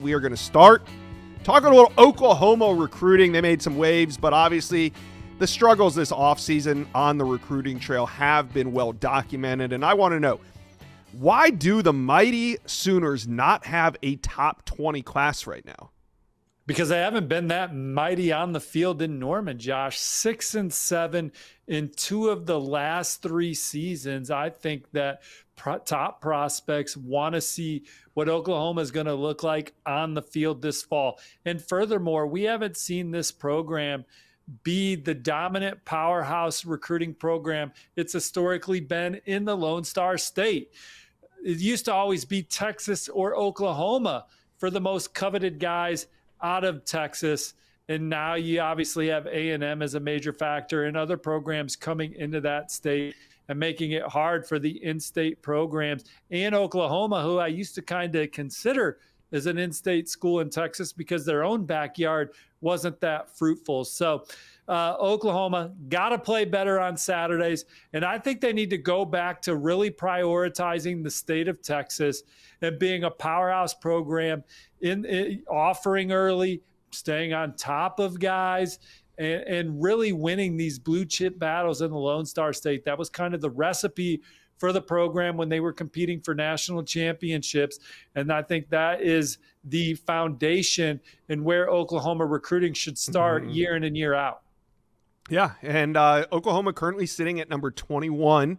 We are going to start talking a little Oklahoma recruiting. They made some waves, but obviously the struggles this offseason on the recruiting trail have been well documented. And I want to know, why do the mighty Sooners not have a top 20 class right now? Because they haven't been that mighty on the field in Norman, Josh. 6-7 in 2 of the last 3 seasons. I think that top prospects want to see what Oklahoma is going to look like on the field this fall. And furthermore, we haven't seen this program be the dominant powerhouse recruiting program it's historically been in the Lone Star State. It used to always be Texas or Oklahoma for the most coveted guys out of Texas. And now you obviously have A&M as a major factor and other programs coming into that state and making it hard for the in-state programs. And Oklahoma, who I used to kind of consider as an in-state school in Texas because their own backyard wasn't that fruitful. So Oklahoma got to play better on Saturdays. And I think they need to go back to really prioritizing the state of Texas and being a powerhouse program in offering early, staying on top of guys, and really winning these blue chip battles in the Lone Star State. That was kind of the recipe for the program when they were competing for national championships. And I think that is the foundation and where Oklahoma recruiting should start year in and year out. Yeah, and Oklahoma currently sitting at number 21.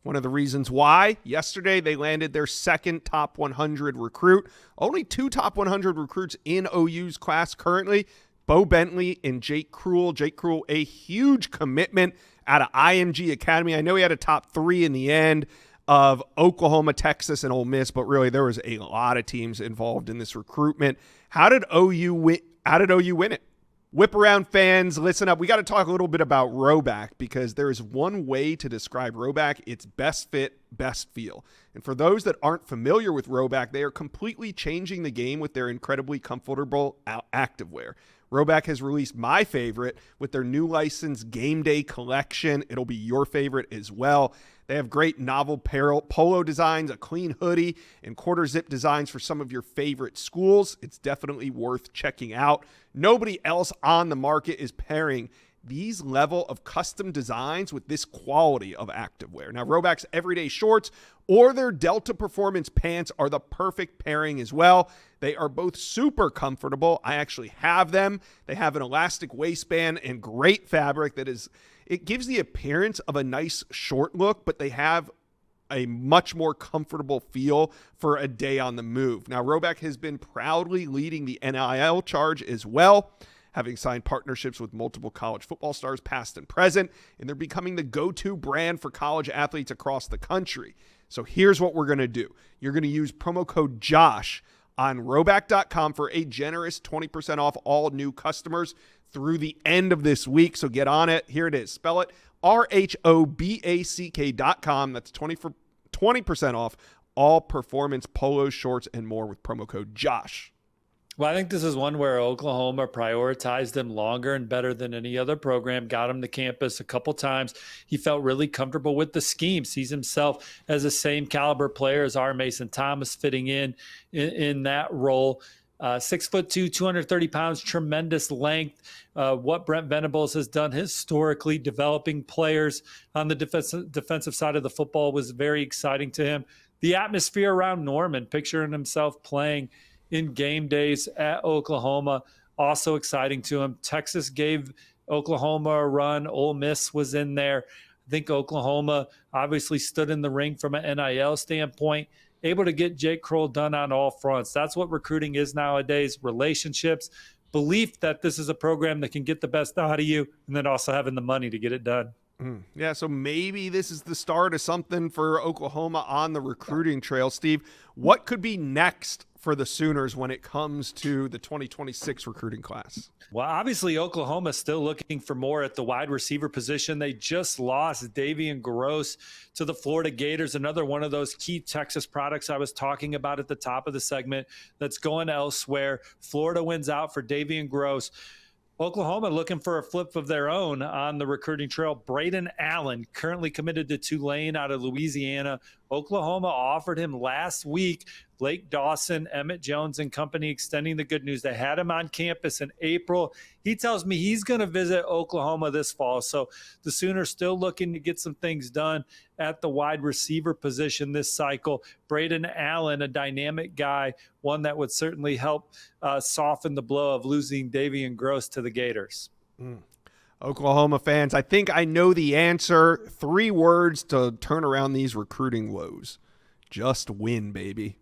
One of the reasons why, yesterday they landed their second top 100 recruit. Only 2 top 100 recruits in OU's class currently, Bo Bentley and Jake Kruel. Jake Kruel, a huge commitment out of IMG Academy. I know he had a top 3 in the end of Oklahoma, Texas, and Ole Miss, but really there was a lot of teams involved in this recruitment. How did OU win it? Whip around fans, listen up. We got to talk a little bit about Rhoback because there is one way to describe Rhoback. It's best fit, best feel. And for those that aren't familiar with Rhoback, they are completely changing the game with their incredibly comfortable activewear. Rhoback has released my favorite with their new license Game Day collection. It'll be your favorite as well. They have great novel polo designs, a clean hoodie, and quarter zip designs for some of your favorite schools. It's definitely worth checking out. Nobody else on the market is pairing these level of custom designs with this quality of activewear. Now, Rhoback's everyday shorts or their Delta Performance pants are the perfect pairing as well. They are both super comfortable. I actually have them. They have an elastic waistband and great fabric it gives the appearance of a nice short look, but they have a much more comfortable feel for a day on the move. Now, Rhoback has been proudly leading the NIL charge as well, having signed partnerships with multiple college football stars past and present, and they're becoming the go-to brand for college athletes across the country. So here's what we're going to do. You're going to use promo code JOSH on Rhoback.com for a generous 20% off all new customers through the end of this week. So get on it. Here it is. Spell it RHOBACK.com. That's 20% off all performance polos, shorts, and more with promo code JOSH. Well, I think this is one where Oklahoma prioritized him longer and better than any other program, got him to campus a couple times. He felt really comfortable with the scheme, sees himself as the same caliber player as our Mason Thomas fitting in that role. 6'2", 230 pounds, tremendous length. What Brent Venables has done historically, developing players on the defensive side of the football was very exciting to him. The atmosphere around Norman, picturing himself playing in game days at Oklahoma, also exciting to him. Texas gave Oklahoma a run. Ole Miss was in there. I think Oklahoma obviously stood in the ring from an NIL standpoint, able to get Jake Kruel done on all fronts. That's what recruiting is nowadays, relationships, belief that this is a program that can get the best out of you, and then also having the money to get it done. Yeah, so maybe this is the start of something for Oklahoma on the recruiting trail. Steve, what could be next for the Sooners when it comes to the 2026 recruiting class? Well, obviously, Oklahoma is still looking for more at the wide receiver position. They just lost Davian Gross to the Florida Gators, another one of those key Texas products I was talking about at the top of the segment that's going elsewhere. Florida wins out for Davian Gross. Oklahoma looking for a flip of their own on the recruiting trail. Braden Allen, currently committed to Tulane out of Louisiana, Oklahoma offered him last week. Blake Dawson, Emmett Jones and company extending the good news. They had him on campus in April. He tells me he's going to visit Oklahoma this fall. So the Sooners still looking to get some things done at the wide receiver position this cycle. Braden Allen, a dynamic guy, one that would certainly help soften the blow of losing Davian Gross to the Gators. Oklahoma fans, I think I know the answer. 3 words to turn around these recruiting woes. Just win, baby.